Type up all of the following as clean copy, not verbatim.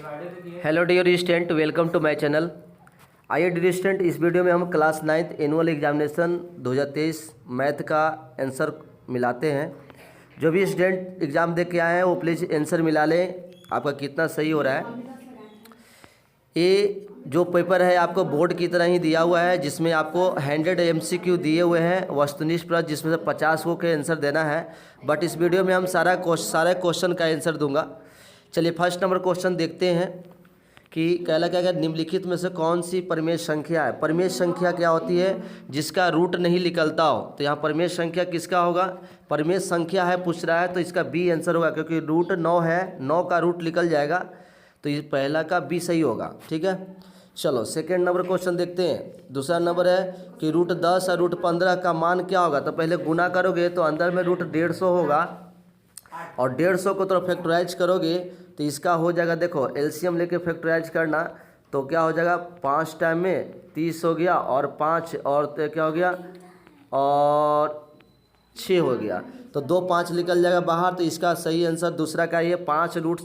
Hello dear student, welcome to my channel. आइए dear student, इस video में हम class 9th annual examination 2023 math का आंसर मिलाते हैं। जो भी स्टूडेंट एग्ज़ाम दे के आए हैं वो प्लीज़ आंसर मिला लें, आपका कितना सही हो रहा है। ये जो पेपर है आपको बोर्ड की तरह ही दिया हुआ है, जिसमें आपको 100 MCQ दिए हुए हैं वस्तुनिष्ठ प्रश्न, जिसमें से 50 को के आंसर देना है। बट इस वीडियो में हम सारे क्वेश्चन का आंसर दूंगा। चलिए फर्स्ट नंबर क्वेश्चन देखते हैं कि कहला क्या निम्नलिखित में से कौन सी परिमेय संख्या है। परिमेय संख्या क्या होती है? जिसका रूट नहीं निकलता हो। तो यहाँ परिमेय संख्या किसका होगा? परिमेय संख्या है पूछ रहा है, तो इसका बी आंसर होगा, क्योंकि रूट 9 है, 9 का रूट निकल जाएगा, तो ये पहला का बी सही होगा। ठीक है, चलो सेकेंड नंबर क्वेश्चन देखते हैं। दूसरा नंबर है कि रूट 10 और रूट 15 का मान क्या होगा। तो पहले गुना करोगे तो अंदर में रूट 150 होगा, और 150 को तो फैक्टराइज करोगे तो इसका हो जाएगा, देखो एलसीएम लेके फैक्टराइज करना, तो क्या हो जाएगा 5 टाइम में 30 हो गया, और 5 और तो क्या हो गया, और 6 हो गया, तो 2 5 निकल जाएगा बाहर। तो इसका सही आंसर दूसरा का ये 5 रूट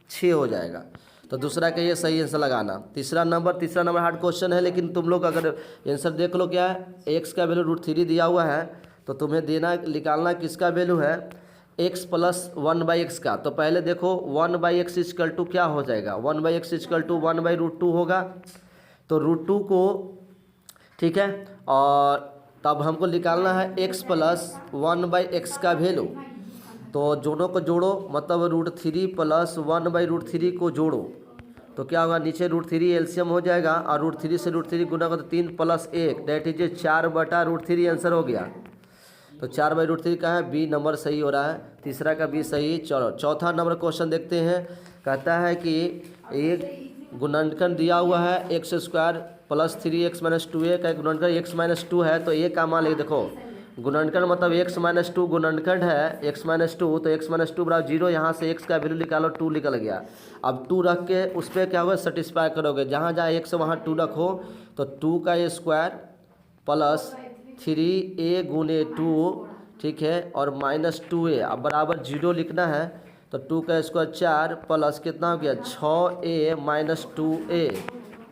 6 हो जाएगा, तो दूसरा का ये सही आंसर लगाना। तीसरा नंबर हार्ड क्वेश्चन है, लेकिन तुम लोग अगर आंसर देख लो क्या है, एक्स का वैल्यू रूट 3 दिया हुआ है, तो तुम्हें निकालना किसका वैल्यू है, x प्लस 1/x का। तो पहले देखो 1/x इक्वल टू क्या हो जाएगा, 1/x इक्वल टू 1/√2 होगा, तो √2 को, ठीक है, और तब हमको निकालना है x प्लस 1/x का वैल्यू। तो दोनों को जोड़ो, मतलब √3 प्लस 1/√3 को जोड़ो, तो क्या होगा, नीचे √3 एलसीएम हो जाएगा, और √3 से √3 गुना को, तो 3 + 1 दैट इज 4/√3 आंसर हो गया। तो 4/√3 का है, बी नंबर सही हो रहा है, तीसरा का बी सही। चलो चौथा नंबर क्वेश्चन देखते हैं। कहता है कि एक गुणनखंड दिया हुआ है x² प्लस 3x - 2a का गुणनखंड x - 2 है, तो a का मान ले। देखो गुणनखंड मतलब x - 2 गुणनखंड है, x - 2, तो x - 2 बराबर 0, यहाँ से x का वैल्यू निकालो, 2 निकल गया। अब 2 रख के उस पर क्या होगा, सेटिस्फाई करोगे, जहाँ जहाँ x वहाँ 2 रखो, तो 2 का स्क्वायर प्लस 3a गुने 2, ठीक है, और -2a, अब बराबर 0 लिखना है, तो 2 का स्क्वायर 4 प्लस कितना हो गया 6a - 2a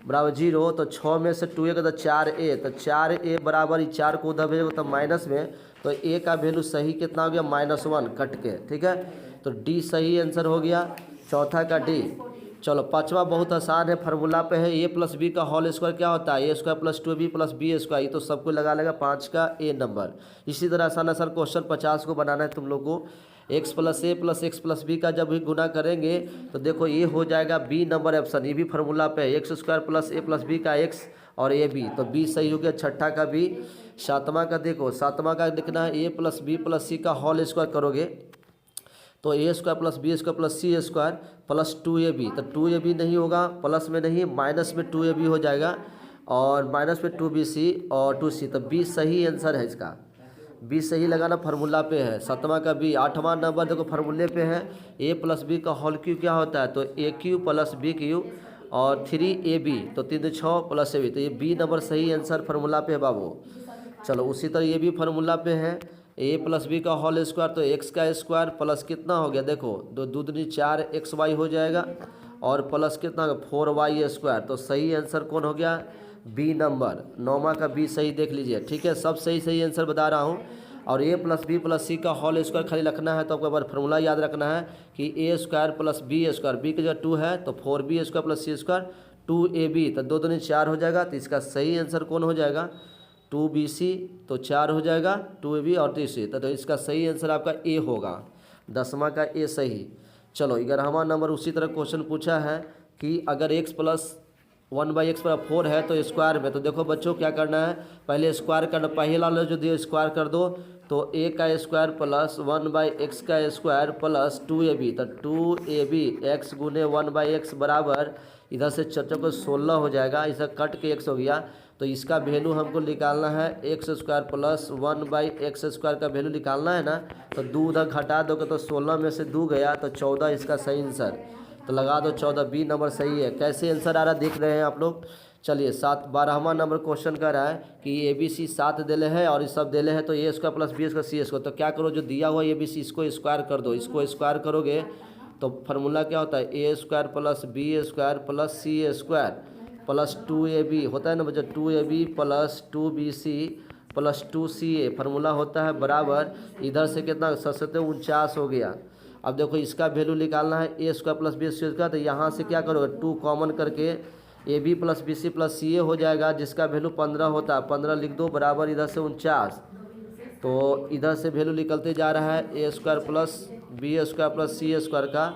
बराबर 0, तो 6 में से 2a का तो 4a, तो 4a बराबर, ये 4 को उधर भेजोगे तो माइनस में, तो a का वैल्यू सही कितना हो गया, -1 कट के। ठीक है, तो डी सही आंसर हो गया, चौथा का डी। चलो पांचवा बहुत आसान है, फार्मूला पे है, a + b का होल स्क्वायर क्या होता है, a² + 2b + b², ये तो सबको लगा लेगा 5 का a नंबर। इसी तरह आसान क्वेश्चन 50 को बनाना है तुम लोग को। x + a + x + b का जब भी गुना करेंगे तो देखो ये हो जाएगा b नंबर ऑप्शन, ये भी फार्मूला पे है, x² + a + b का x और a b, तो b सही हो गया, छठा का b। सातवां का देखो, सातवां का लिखना है a + b + c का होल स्क्वायर करोगे, तो a² + b² + c² plus 2ab, तो 2ab नहीं होगा, प्लस में नहीं, माइनस में 2ab हो जाएगा, और माइनस में 2bc और 2c, तो b सही आंसर है इसका, b सही लगाना, फार्मूला पे है। सातवां का b। आठवां नंबर देखो फार्मूले पे है, a + b का होल क्यू क्या होता है, तो a³ + b³ और 3ab, तो 3 2 6 + ab, तो ये b नंबर सही आंसर फार्मूला पे है बाबू। चलो उसी तरह ये भी फार्मूला पे है, a + b का होल स्क्वायर, तो x का स्क्वायर प्लस कितना हो गया, देखो 2 दूनी 4xy हो जाएगा, और प्लस कितना 4y², तो सही आंसर कौन हो गया, बी नंबर, नौमा का बी सही देख लीजिए। ठीक है, सब सही सही आंसर बता रहा हूँ। और a + b + c का होल स्क्वायर खाली रखना है, तो आपको एक बार फार्मूला याद रखना है कि a² + b², b की जगह 2 है, तो 4b² + c², 2ab, तो 2 दूनी 4 हो जाएगा, तो इसका सही आंसर कौन हो जाएगा, 2bc, तो 4 हो जाएगा, 2ab और 3c, तो इसका सही आंसर आपका ए होगा, 10वां का ए सही। चलो 11वां नंबर उसी तरह क्वेश्चन पूछा है कि अगर x + 1/x = 4 है तो स्क्वायर में, तो देखो बच्चों क्या करना है, पहले स्क्वायर करना, पहला वाला जो दिया स्क्वायर कर दो, तो a का स्क्वायर प्लस 1/x का स्क्वायर प्लस 2ab, तो 2ab x गुने 1/x बराबर, इधर से चर्चा को 16 हो जाएगा, इधर कट के x हो गया, तो इसका वैल्यू हमको निकालना है x² प्लस 1/x² का वैल्यू निकालना है ना, तो 2 उधर घटा दोगे तो 16 में से 2 गया, तो 14 इसका सही आंसर, तो लगा दो 14, बी नंबर सही है। कैसे आंसर आ रहा देख रहे हैं आप लोग। चलिए 12वां नंबर क्वेश्चन कर रहा है कि ABC 7 दिले है और ये सब दिले है, तो a² + b² c², तो क्या करो, जो दिया हुआ ABC इसको स्क्वायर कर दो, इसको स्क्वायर करोगे तो फार्मूला क्या होता है, a square plus b square plus c square plus 2ab होता है ना बच्चा, 2ab plus 2bc plus 2ca formula होता है बराबर, इधर से कितना 49 हो गया। अब देखो इसका वैल्यू निकालना है, a square plus b square का, तो यहाँ से क्या करोगे 2 कॉमन करके a b plus b c plus c a हो जाएगा, जिसका वैल्यू 15 होता है, 15 लिख दो बराबर इधर से 49। तो इधर से वैल्यू निकलते जा रहा है a square plus b square plus c square का,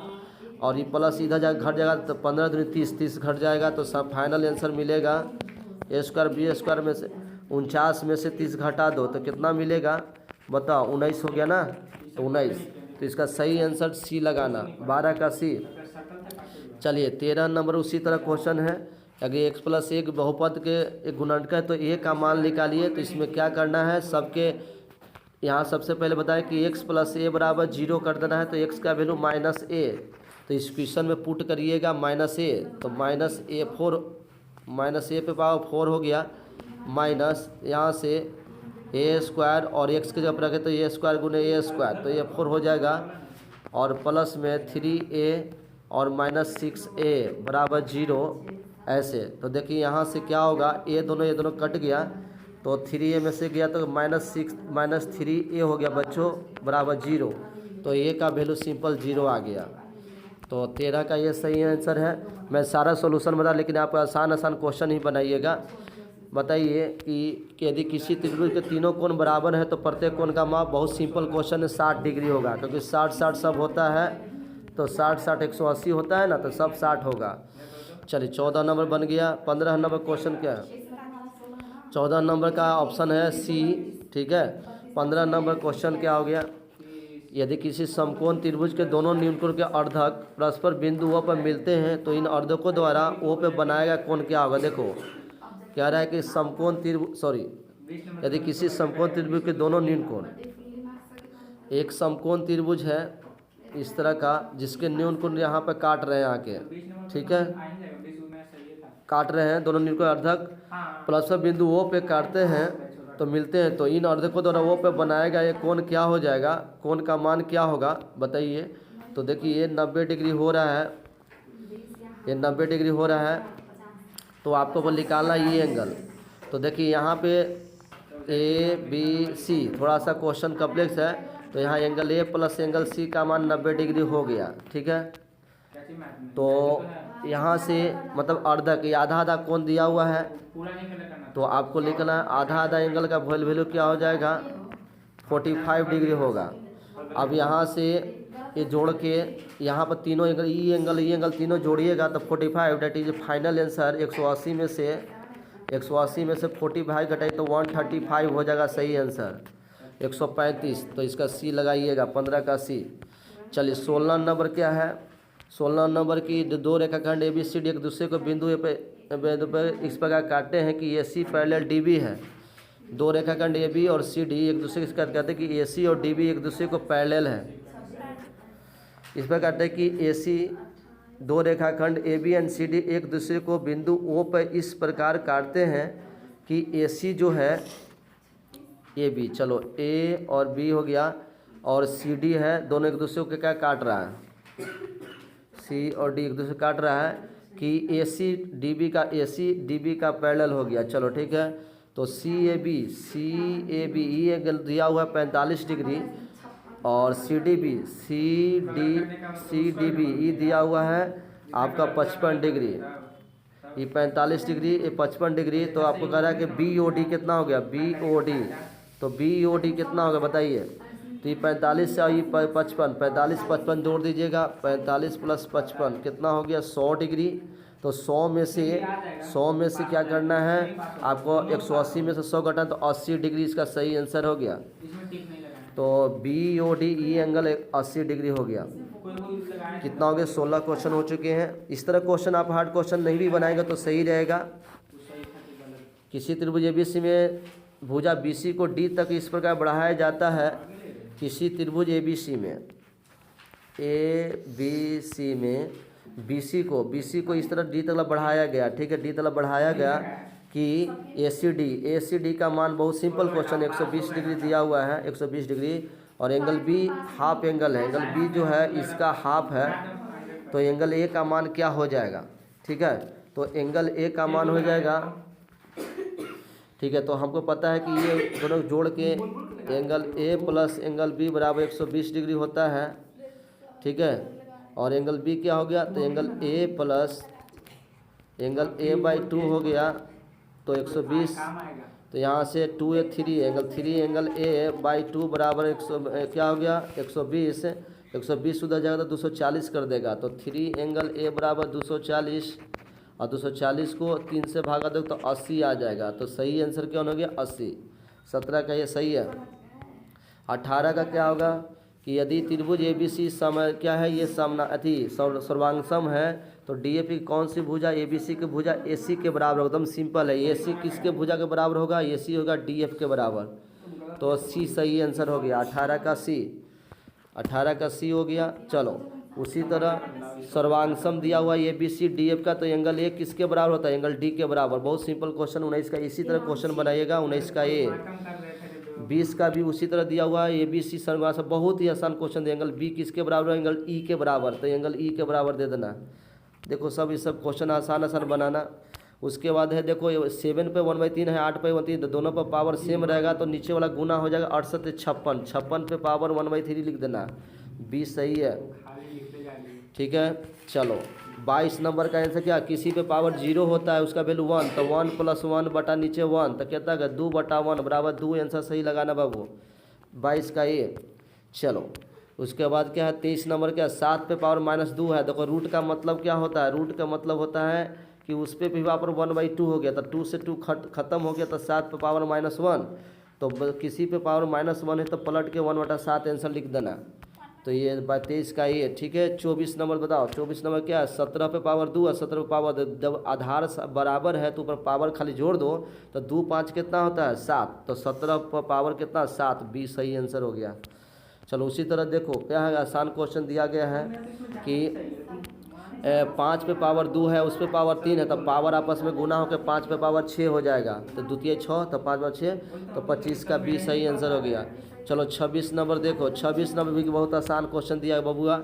और ये प्लस इधर जा घट जाएगा तो 15 दूनी 30, 30 घट जाएगा, तो सब फाइनल आंसर मिलेगा ए स्क्वायर बी स्क्वायर में से 49 में से 30 घटा दो तो कितना मिलेगा बताओ, 19 हो गया ना, तो 19, तो इसका सही आंसर सी लगाना, 12 का सी। चलिए 13 नंबर उसी तरह क्वेश्चन है, अगर x प्लस एक बहुपद के एक गुणनक है तो a का मान निकालिए। तो इसमें क्या करना है, सबके यहाँ सबसे पहले बताएं कि x प्लस ए बराबर 0 कर देना है, तो x का वैल्यू माइनस ए, तो इस क्वेश्चन में पुट करिएगा माइनस ए, तो माइनस ए 4, माइनस ए पे पावर 4 हो गया, माइनस यहाँ से ए स्क्वायर और x के जब रखे तो ए स्क्वायर गुने ए स्क्वायर, तो ये 4 हो जाएगा, और प्लस में 3a और माइनस 6a बराबर 0 ऐसे। तो देखिए यहाँ से क्या होगा, ये दोनों कट गया, तो 3a में से गया तो माइनस 3a हो गया बच्चों बराबर 0, तो a का वैल्यू सिंपल 0 आ गया। तो 13 का ये सही आंसर है। मैं सारा सॉल्यूशन बता, लेकिन आप आसान क्वेश्चन ही बनाइएगा। बताइए कि यदि किसी त्रिभुज के तीनों कोण बराबर है तो प्रत्येक कोण का माप, बहुत सिंपल क्वेश्चन है, 60 डिग्री होगा, क्योंकि 60 सब होता है, तो 60 180 होता है ना, तो सब 60 होगा। चलिए 14 नंबर बन गया। 15 नंबर क्वेश्चन क्या है, 14 नंबर का ऑप्शन है सी, ठीक है। 15 नंबर क्वेश्चन क्या हो गया, यदि किसी समकोण त्रिभुज के दोनों न्यूनकोण के अर्धक परस्पर बिंदु O पर मिलते हैं तो इन अर्धकों द्वारा O पे बनाया गया कोण क्या होगा। देखो कह रहा है कि समकोण त्रिभुज यदि किसी समकोण त्रिभुज के दोनों न्यूनकोण, एक समकोण त्रिभुज है इस तरह का जिसके न्यूनकोण यहाँ पर काट रहे हैं आके, ठीक है, काट रहे हैं दोनों न्यूनकोण अर्धक परस्पर बिंदु O पे काटते हैं तो मिलते हैं, तो इन अर्धकों द्वारा O पे बनाया गया ये कोण क्या हो जाएगा, कोण का मान क्या होगा बताइए। तो देखिए ये 90 डिग्री हो रहा है, ये 90 डिग्री हो रहा है, तो आपको वो निकालना ये एंगल। तो देखिए यहाँ पे ABC थोड़ा सा क्वेश्चन कॉम्प्लेक्स है, तो यहाँ angle A plus angle C का मान 90 डिग्री हो गया, ठीक है। तो यहाँ से मतलब अर्धक आधा आधा कोण दिया हुआ है, तो आपको लिखना है आधा आधा एंगल का वैल्यू क्या हो जाएगा 45 डिग्री होगा। अब यहाँ से ये जोड़ के यहाँ पर तीनों एंगल ई एंगल तीनों जोड़िएगा तो 45, डेट इज फाइनल आंसर। 180 में से 45 घटाई तो 135 हो जाएगा सही आंसर, 135, तो इसका सी लगाइएगा 15 का सी। चलिए 16 नंबर क्या है, 16 नंबर की दो रेखाखंड ABCD एक दूसरे को बिंदु पे इस प्रकार काटते हैं कि AC पैरेलल DB है। दो रेखाखंड AB और CD एक दूसरे के कहते हैं कि AC और DB एक दूसरे को पैरेलल है। इस प्रकार कहते हैं कि AC दो रेखाखंड AB एंड CD एक दूसरे को बिंदु O पर इस प्रकार काटते हैं कि AC जो है AB, चलो A और B हो गया, और CD है, दोनों एक दूसरे को क्या काट रहा है, C और D एक दूसरे को काट रहा है कि AC DB का पैरेलल हो गया। चलो ठीक है, तो CAB ये एंगल दिया हुआ है 45 डिग्री, और CDB ये दिया हुआ है आपका 55 डिग्री, ये 45 डिग्री ये 55 डिग्री। तो आपको कह रहा है कि BOD कितना हो गया, BOD, तो BOD कितना होगा बताइए। तो ये 45 से ये 55, 45 जोड़ दीजिएगा, 45 प्लस 55 कितना हो गया 100 डिग्री। तो 100 में से क्या करना है आपको, 180 में से 100 घटाना तो 80 डिग्री इसका सही आंसर हो गया। तो BOD ये एंगल 80 डिग्री हो गया। कितना हो गया 16 क्वेश्चन हो चुके हैं। इस तरह क्वेश्चन आप हार्ड क्वेश्चन नहीं भी बनाएंगे तो सही रहेगा। किसी त्रिभुज ABC में भुजा BC को D तक इस प्रकार बढ़ाया जाता है। किसी त्रिभुज ABC में BC को इस तरह D तक बढ़ाया गया, ठीक है, D तक बढ़ाया गया कि ACD का मान बहुत सिंपल क्वेश्चन 120 डिग्री दिया हुआ है, 120 डिग्री, और एंगल बी हाफ एंगल है, एंगल बी जो है इसका हाफ है, तो एंगल ए का मान क्या हो जाएगा, ठीक है, तो एंगल ए का मान हो जाएगा, ठीक है, तो हमको पता है कि ये दोनों जोड़ के angle A plus angle B बराबर 120 डिग्री होता है, ठीक है, और एंगल बी क्या हो गया, तो angle A plus angle A by 2 हो गया, तो 120, तो यहाँ से 2a 3 एंगल ए बाई 2 बराबर 100 क्या हो गया 120, 120 उधर जाएगा तो 240 कर देगा, तो 3 एंगल ए बराबर 240, और 240 को 3 से भागा दो तो 80 आ जाएगा, तो सही आंसर क्या हो गया 80। 17 का ये सही है। 18 का क्या होगा कि यदि त्रिभुज ABC समय क्या है, ये समना अति सर्वांगसम है, तो DF की कौन सी भुजा ABC की भुजा AC के बराबर, एकदम सिंपल है, AC किसके भुजा के बराबर होगा, AC होगा DF के बराबर, तो C सही आंसर हो गया 18 का C, 18 का C हो गया। चलो उसी तरह सर्वांगसम दिया हुआ ABC DF का, तो एंगल ए किसके बराबर होता है, एंगल D के बराबर, बहुत सिंपल क्वेश्चन 19 का इसी तरह क्वेश्चन बनाइएगा। 19 का ए 20 का भी उसी तरह दिया हुआ है ABC सर्वांगसम, बहुत ही आसान क्वेश्चन है, एंगल B किसके बराबर है, एंगल E के बराबर, तो एंगल E के बराबर दे देना। देखो सब ये सब क्वेश्चन आसान आसान बनाना। उसके बाद है देखो 7 पे 1/3 है, 8 पे 1/3, तो दोनों पर पावर सेम रहेगा, तो नीचे वाला गुना हो जाएगा 68 56, 56 पे पावर 1/3 लिख देना, 20 सही है, ठीक है। चलो 22 नंबर का आंसर क्या, किसी पे पावर 0 होता है उसका वैल्यू 1, तो 1 + 1 बटा नीचे 1, तो कहता है 2/1 बराबर 2, आंसर सही लगाना बाबू 22 का ये। चलो उसके बाद क्या है 23 नंबर क्या, 7 पे पावर -2 है, देखो रूट का मतलब क्या होता है, रूट का मतलब होता है कि उस पर भी पावर 1/2 हो गया, तो 2 से 2 खत्म हो गया, तो 7 पे पावर -1, तो किसी पे पावर -1 है तो पलट के 1/7 आंसर लिख देना, तो ये 23 का ये, ठीक है। 24 नंबर बताओ, 24 नंबर क्या है, 17 पे पावर 2 और 17 पे पावर 2, जब आधार बराबर है तो ऊपर पावर खाली जोड़ दो, तो 2 5 कितना होता है 7, तो 17 पर पावर कितना 7, 20 सही आंसर हो गया। चलो उसी तरह देखो क्या है, आसान क्वेश्चन दिया गया है कि 5 पे पावर 2 है, उस पे पावर 3 है, तो पावर आपस में गुना होकर 5 पे पावर 6 हो जाएगा, तो द्वितीय 6, तो 5 × 6, तो 25 का 20 सही आंसर हो गया। चलो 26 नंबर देखो, 26 नंबर भी बहुत आसान क्वेश्चन दिया है बबुआ।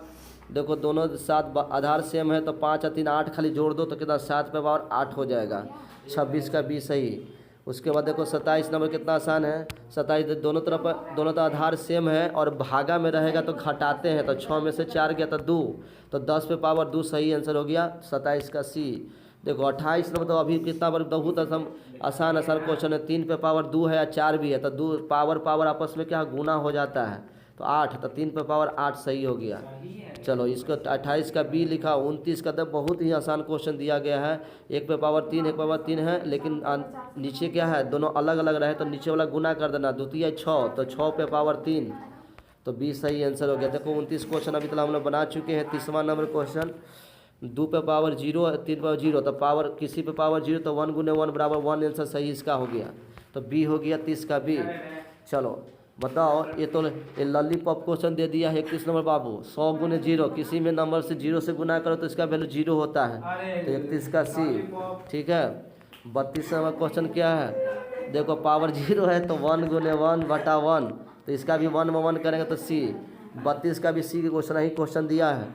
देखो दोनों साथ आधार सेम है, तो 5 और 3 8 खाली जोड़ दो तो कितना 7 पे पावर 8 हो जाएगा, 26 का 20 सही। उसके बाद देखो 27 नंबर कितना आसान है, 27 दोनों तरफ आधार सेम है और भागा में रहेगा तो घटाते हैं, तो 6 में से 4 गया तो 2, तो 10 पे पावर 2 सही आंसर हो गया 27 का C। देखो 28 नंबर तो अभी कितना बहुत आसान क्वेश्चन है, 3 पे पावर 2 है या 4 भी है, तो 2 पावर आपस में क्या गुना हो जाता है, तो 8, तो 3 पे पावर 8 सही हो गया। चलो इसको 28 का B लिखा। 29 का तो बहुत ही आसान क्वेश्चन दिया गया है, 1 पे पावर 3 1 पे पावर 3 है, लेकिन नीचे क्या है दोनों अलग अलग रहे, तो नीचे वाला गुना कर देना, द्वितीय 6, तो 6 पे पावर 3, तो 20 सही आंसर हो गया। देखो 29 क्वेश्चन अभी तक हम लोग बना चुके हैं। 30वां नंबर क्वेश्चन, 2 पे पावर 0 3 पे पावर 0, तो पावर किसी पे पावर 0, तो 1 × 1 बराबर 1 आंसर सही इसका हो गया, तो B हो गया 30 का B। चलो बताओ, ये तो ये लॉलीपॉप क्वेश्चन दे दिया है 31 नंबर बाबू, 100 × 0, किसी में नंबर से 0 से गुना करो तो इसका वैल्यू 0 होता है, तो 31 का C, ठीक है। 32 नंबर क्वेश्चन क्या है, देखो पावर 0 है तो 1 × 1 बटा 1, तो इसका भी 1 में 1 करेंगे तो C। 32 का भी C के क्वेश्चन ही क्वेश्चन दिया है।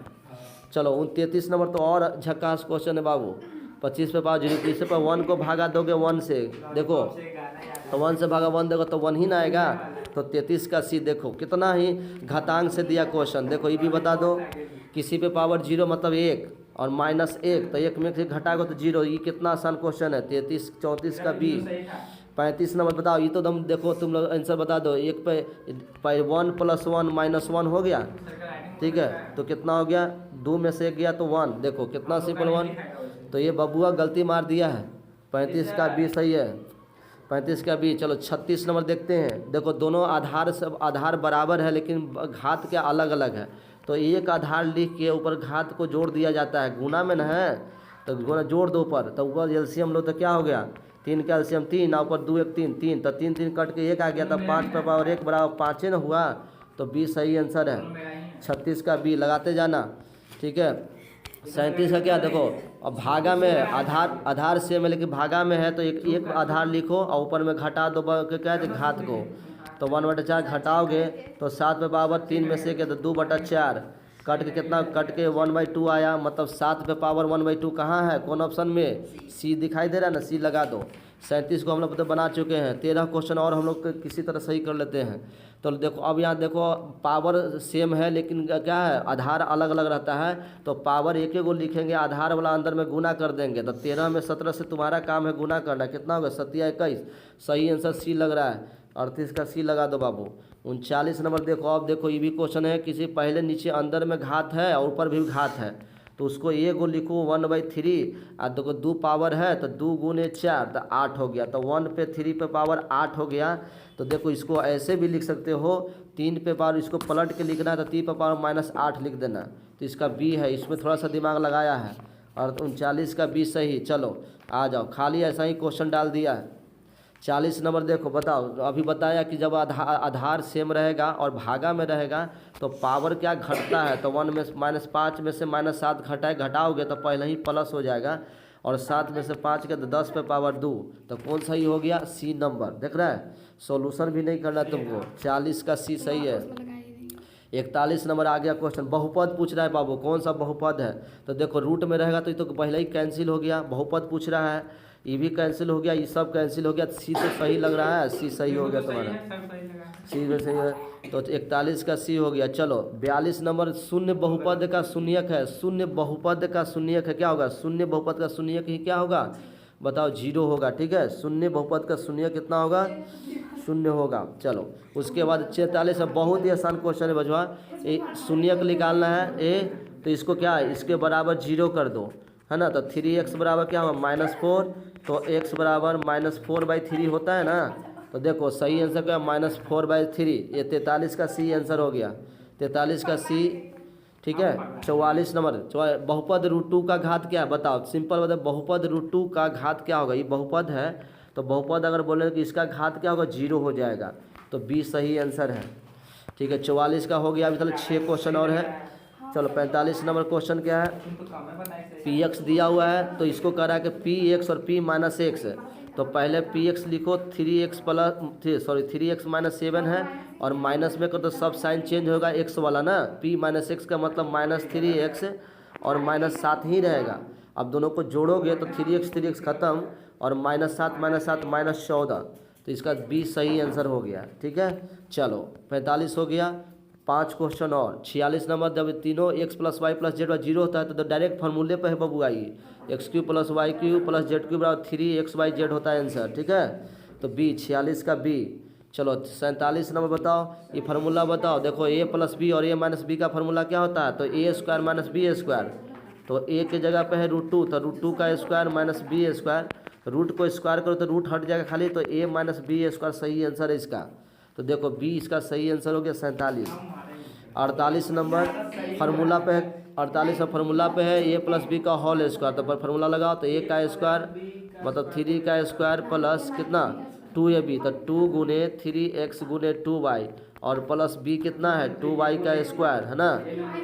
चलो 33 नंबर तो और झक्कास क्वेश्चन है बाबू, 25 पे पावर 0, तीसरे पर 1 को भागा दोगे 1 से, देखो तो 1 से भागा 1 देखो तो 1 ही ना आएगा, तो 33 का C। देखो कितना ही घातांक से दिया क्वेश्चन, देखो ये भी बता दो, किसी पे पावर 0 मतलब 1 और -1, तो 1 में से घटाओगे तो 0, ये कितना आसान क्वेश्चन है। 33 34 का B। 35 नंबर बताओ, ये तो तुम देखो तुम लोग आंसर बता दो, 1 पे 1 + 1 -1 हो गया, ठीक है, तो कितना हो गया, 2 में से 1 गया तो 1, देखो कितना सिंपल 1, तो ये बबुआ गलती मार दिया है, 35 का B सही है, 35 का B। चलो 36 नंबर देखते हैं, देखो दोनों आधार बराबर है लेकिन घात क्या अलग अलग है, तो एक आधार लिख के ऊपर घात को जोड़ दिया जाता है, गुना में न है, तो गुना जोड़ दो ऊपर, तो ऊपर एलसीएम लो तो क्या हो गया 3 का एलसीएम 3, और ऊपर 2 1 3 3, तो 3 3 कट के 1 आ गया, तो 5 पे पावर 1 बराबर 5 न हुआ, तो B सही आंसर है। 36 का B लगाते जाना, ठीक है। 37 का क्या, देखो अब भागा में आधार सेम है लेकिन भागा में है, तो एक आधार लिखो और ऊपर में घटा दो क्या है घात को, तो 1/4 घटाओगे तो 7/3 में से क्या, तो 2/4 कट के कितना, कट के 1/2 आया, मतलब 7/1/2 कहाँ है, कौन ऑप्शन में, सी दिखाई दे रहा है ना, सी लगा दो। 37 को हम लोग बना चुके हैं। 13 क्वेश्चन और हम लोग किसी तरह सही कर लेते हैं। तो देखो अब यहाँ देखो पावर सेम है लेकिन क्या है, आधार अलग अलग रहता है। तो पावर एक एक को लिखेंगे, आधार वाला अंदर में गुना कर देंगे। तो 13 में 17 से तुम्हारा काम है गुना करना, कितना होगा 7 21। सही आंसर सी लग रहा है, 38 का सी लगा दो बाबू। 39 नंबर देखो, अब देखो ये भी क्वेश्चन है, किसी पहले नीचे अंदर में घात है और ऊपर भी घात है, तो उसको ए को लिखो 1/3 और देखो 2 पावर है तो 2 × 4 तो 8 हो गया। तो 1/3 पे पावर 8 हो गया। तो देखो इसको ऐसे भी लिख सकते हो, 3 पे पावर, इसको पलट के लिखना है तो 3 पे पावर -8 लिख देना। तो इसका बी है, इसमें थोड़ा सा दिमाग लगाया है। और 39 का बी सही। चलो आ जाओ, खाली ऐसा ही क्वेश्चन डाल दिया है। 40 नंबर देखो, बताओ अभी बताया कि जब आधार सेम रहेगा और भागा में रहेगा तो पावर क्या घटता है। तो 1 में -5 में से -7 घटाओगे तो पहले ही प्लस हो जाएगा, और 7 में से 5 के तो 10 पे पावर 2। तो कौन सही हो गया, सी नंबर। देख रहा है, सॉल्यूशन भी नहीं करना तुमको। 40 का सी सही है। 41 नंबर आ गया क्वेश्चन, बहुपद पूछ रहा है बाबू, कौन सा बहुपद है। तो देखो रूट में रहेगा तो ये तो पहले ही कैंसिल हो गया। बहुपद पूछ रहा है, ये भी कैंसिल हो गया, ये सब कैंसिल हो गया। सी तो सही लग रहा है, सी सही हो गया तुम्हारा, सी में सही है। तो 41 का सी हो गया। चलो 42 नंबर, शून्य बहुपद का शून्यक है। शून्य बहुपद का शून्यक है, क्या होगा, शून्य बहुपद का शून्यक ही क्या होगा, बताओ 0 होगा। ठीक है, शून्य बहुपद का शून्यक कितना होगा, 0 होगा। चलो उसके बाद 44 है, बहुत ही आसान क्वेश्चन है बजवा। शून्यक निकालना है ए, तो इसको क्या है, इसके बराबर 0 कर दो, है ना। तो 3x बराबर क्या होगा, -4। तो x बराबर -4/3 होता है ना। तो देखो सही आंसर क्या, -4/3। ये 43 का सी आंसर हो गया, 43 का सी। ठीक है, 44 नंबर, बहुपद √2 का घात क्या है, बताओ सिंपल बताओ, बहुपद √2 का घात क्या होगा। ये बहुपद है तो बहुपद अगर बोले कि इसका घात क्या होगा, 0 हो जाएगा। तो बी सही आंसर है। ठीक है, 44 का हो गया। अभी चलो 6 क्वेश्चन और है। चलो 45 नंबर क्वेश्चन क्या है, px दिया हुआ है तो इसको कह रहा है कि px और p - x है। तो पहले px लिखो, 3x -7 है, और माइनस में कर तो सब साइन चेंज होगा x वाला ना। p - x का मतलब -3x और -7 ही रहेगा। अब दोनों को जोड़ोगे तो 3x खत्म, और -7 -14। तो इसका बी सही आंसर हो गया। ठीक है, चलो 45 हो गया। 5 क्वेश्चन और। 46 नंबर, जब तीनों x + y + z 0 होता है तो डायरेक्ट फार्मूले पे है बबू, आइए x³ + y³ + z³ बराबर 3xyz होता है आंसर। ठीक है, तो बी 46 का बी। चलो 47 नंबर बताओ, ये फार्मूला बताओ। देखो a + b और a - b का फार्मूला क्या होता है, तो a² - b²। तो a के जगह पे है √2, तो √2 का स्क्वायर - b²। रूट को स्क्वायर करो तो रूट हट जाएगा खाली, तो a - b² सही आंसर है इसका। तो देखो बी इसका सही आंसर हो गया 47। 48 नंबर फार्मूला पे है, 48 फार्मूला पे है a + b का होल स्क्वायर। तो फार्मूला लगाओ तो a का स्क्वायर मतलब 3 का स्क्वायर प्लस कितना 2ab, तो 2 × 3x × 2y, और प्लस b कितना है 2y का स्क्वायर, है ना।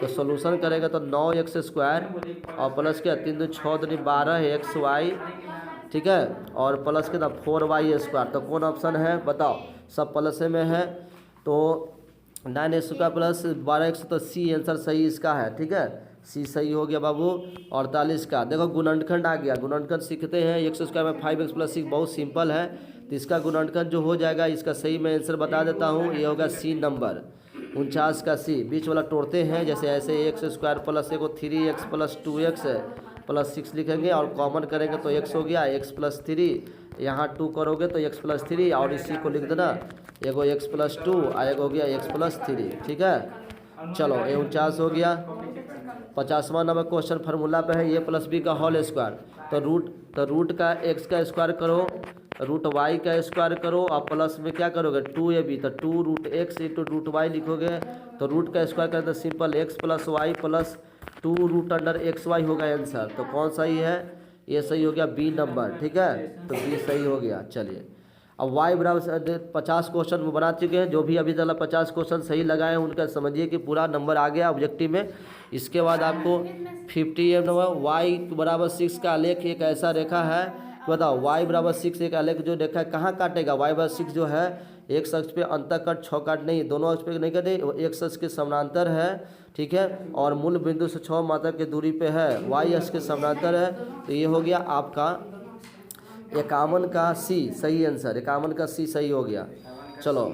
तो सॉल्यूशन करेगा तो 9x² और प्लस क्या 3 2 6 2 12xy। ठीक है, और प्लस कितना 4y²। तो कौन ऑप्शन है बताओ, सब प्लस में है। तो 9x² + 12x, तो सी आंसर सही इसका है। ठीक है, सी सही हो गया बाबू। 48 का देखो गुणनखंड आ गया। गुणनखंड सीखते हैं, x² में 5x + 6 बहुत सिंपल है। तो इसका गुणनखंड जो हो जाएगा, इसका सही मैं आंसर बता देता हूँ, ये होगा सी नंबर 49 का सी। बीच वाला तोड़ते हैं, जैसे ऐसे x² + 1 3x + 2x + 6 लिखेंगे, और कॉमन करेंगे तो x हो गया, x + 3, यहाँ 2 करोगे तो x + 3, और इसी को लिख देना, एगो x + 2 और एगो हो गया x + 3। ठीक है, चलो ये 49 हो गया। 50वां नंबर क्वेश्चन फार्मूला पे है a + b का होल स्क्वायर। तो रूट का x का स्क्वायर करो, रूट y का स्क्वायर करो, और प्लस में क्या करोगे 2ab, तो 2√x × √y लिखोगे। तो रूट का स्क्वायर करें तो सिंपल x + y + 2√xy होगा आंसर। तो कौन सही है, ये सही हो गया बी नंबर। ठीक है, तो बी सही हो गया। चलिए अब y बराबर 50 क्वेश्चन बना चुके हैं। जो भी अभी तक 50 क्वेश्चन सही लगाए हैं उनका समझिए कि पूरा नंबर आ गया ऑब्जेक्टिव में। इसके बाद आपको 50 नंबर y = 6 का आलेख एक ऐसा रेखा है बताओ y बराबर 6 एक आलेख जो देखा है कहाँ काटेगा, y बराबर 6 जो है एक अक्ष पे अंतःकट 6 काट नहीं, दोनों अक्ष पे नहीं काटे, एक अक्ष के समानांतर है, ठीक है, और मूल बिंदु से 6 मात्रक की दूरी पे है, y अक्ष के समानांतर है। तो ये हो गया आपका 51 का सी सही आंसर, 51 का सी सही हो गया। चलो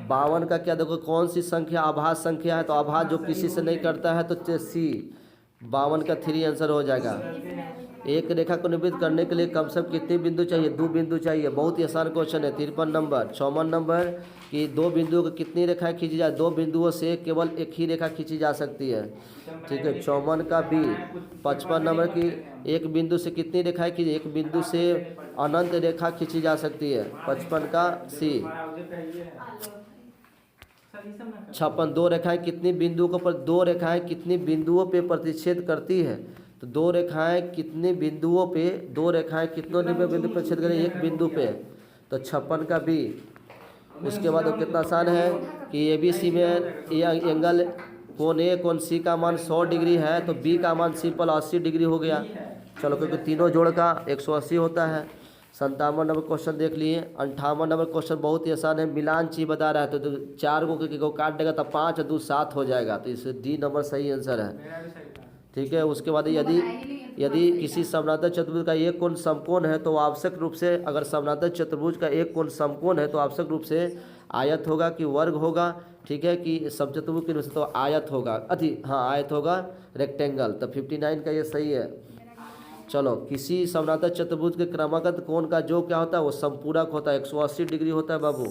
52 का क्या, देखो कौन सी संख्या आभास संख्या है, तो आभास जो किसी से नहीं करता है तो सी 52 का 3 आंसर हो जाएगा। एक रेखा को निरूपित करने के लिए कम से कम कितने बिंदु चाहिए, 2 बिंदु चाहिए। बहुत ही आसान क्वेश्चन है। 53 नंबर 54 नंबर कि 2 बिंदुओं को कितनी रेखाएं खींची जाए, 2 बिंदुओं से केवल एक ही रेखा खींची जा सकती है, ठीक है। 54 का बी। 55 नंबर की एक बिंदु से कितनी रेखाएं खींची, एक बिंदु से अनंत रेखा खींची जा सकती है, 55 का सी। 56 दो रेखाएं कितनी बिंदुओं को पर, 2 रेखाएं कितनी बिंदुओं पे प्रतिच्छेद करती है, तो 2 रेखाएं कितने बिंदुओं पे, 2 रेखाएं कितनों बिंदु पर छेद करें, एक बिंदु पे, तो 56 का बी। उसके बाद वो कितना आसान है कि ए बी सी में एंगल कोण ए कोण सी का मान 100 डिग्री है, तो बी का मान सिंपल 80 डिग्री हो गया। चलो क्योंकि तीनों जोड़ का 180 होता है। 57 नंबर क्वेश्चन देख लिए। 58 नंबर क्वेश्चन बहुत ही आसान है, मिलान चीज बता रहा है, तो 4 को काट देगा तो 5 और 2 7 हो जाएगा, तो इसे डी नंबर सही आंसर है, ठीक है। उसके बाद यदि किसी समानांतर चतुर्भुज का एक कोण समकोण है तो आवश्यक रूप से, अगर समानांतर चतुर्भुज का एक कोण समकोण है तो आवश्यक रूप से आयत होगा कि वर्ग होगा, ठीक है, कि समचतुर्भुज के तो आयत होगा, आयत होगा, रेक्टेंगल। तो 59 का ये सही है। चलो किसी समानांतर चतुर्भुज के क्रमागत कोण का जो क्या होता है वो संपूरक होता है, 180 डिग्री होता है बाबू,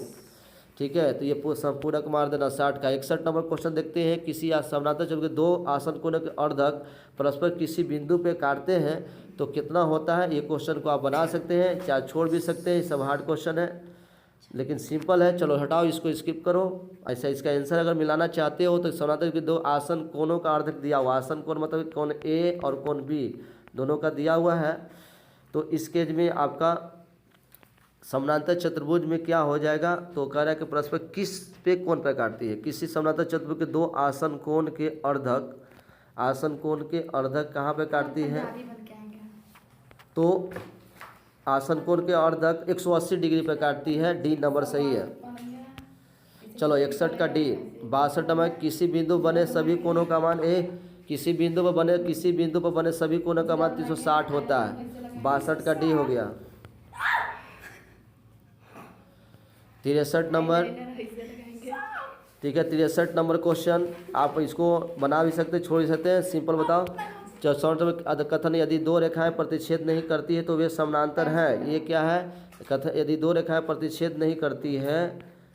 ठीक है। तो ये संपूरक मार देना 60 का। 61 नंबर क्वेश्चन देखते हैं, किसी समानांतर चतुर्भुज के 2 आसन कोण के अर्धक परस्पर किसी बिंदु पे काटते हैं तो कितना होता है। ये क्वेश्चन को आप बना सकते हैं, चाहे छोड़ भी सकते हैं, सब हार्ड क्वेश्चन है लेकिन सिंपल है। चलो हटाओ, इसको स्किप करो। ऐसा इसका आंसर अगर मिलाना चाहते हो तो समानांतर के 2 आसन कोणों का अर्धक दिया हुआ, आसन कोण मतलब कोण ए और कोण बी दोनों का दिया हुआ है। तो इस केस में आपका समानांतर चतुर्भुज में क्या हो जाएगा, तो कह रहा है कि परस्पर किस पे कोण पे काटती है। किसी समानांतर चतुर्भुज के 2 आसन कोण के अर्धक, आसन कोण के अर्धक कहाँ पे काटती है, तो आसन कोण के अर्धक 180 डिग्री पे काटती है, डी नंबर सही है। चलो 61 का डी। 62 नंबर किसी बिंदु बने सभी कोणों का मान किसी बिंदु पर बने सभी कोणों का मान 360 होता है, 62 का डी हो गया। 63 नंबर, ठीक है। 63 नंबर क्वेश्चन आप इसको बना भी सकते, छोड़ भी सकते हैं, सिंपल बताओ। 64 कथन, यदि 2 रेखाएं प्रतिच्छेद नहीं करती है तो वे समानांतर हैं। ये क्या है कथन, यदि 2 रेखाएं प्रतिच्छेद नहीं करती है,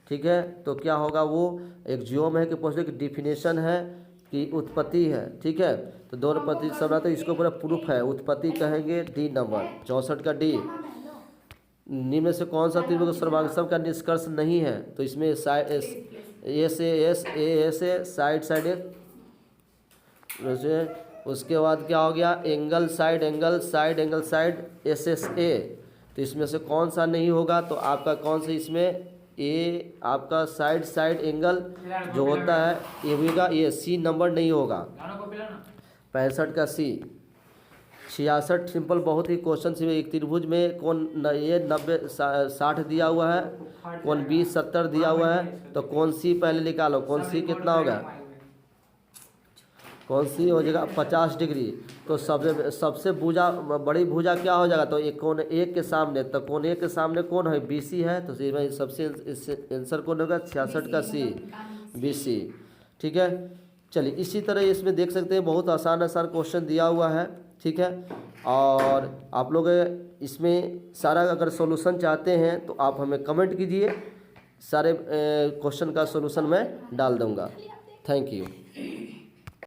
ठीक है, तो क्या होगा, वो एक जियोम है कि पोस्टर की डिफिनेशन है कि उत्पत्ति है, ठीक है। तो 2 प्रति समानांतर, इसको पूरा प्रूफ है, उत्पत्ति कहेंगे, डी नंबर। 64 का डी। निम्न से कौन सा त्रिभुज सर्वांगसम का निष्कर्ष नहीं है, तो इसमें साइड उसके बाद क्या हो गया, एंगल साइड एस ए। तो इसमें से कौन सा नहीं होगा, तो आपका कौन सा इसमें ए आपका साइड एंगल जो होता है ये होगा, ये सी नंबर नहीं होगा। 65 का सी। 66 सिंपल बहुत ही क्वेश्चन से, एक त्रिभुज में कौन ये 90 60 दिया हुआ है, कौन 20 70 दिया हुआ है, तो कौन सी पहले निकालो, कौन सी कितना होगा, कौन सी हो जाएगा 50 डिग्री। तो सबसे भुजा बड़ी भुजा क्या हो जाएगा, तो एक कोण एक के सामने, तो कोण एक के सामने कौन है, BC है, तो सबसे आंसर कौन होगा 66 का सी, BC, ठीक है। चलिए इसी तरह इसमें देख सकते हैं बहुत आसान क्वेश्चन दिया हुआ है, ठीक है। और आप लोग इसमें सारा अगर सॉल्यूशन चाहते हैं तो आप हमें कमेंट कीजिए, सारे क्वेश्चन का सॉल्यूशन मैं डाल दूंगा। Thank you.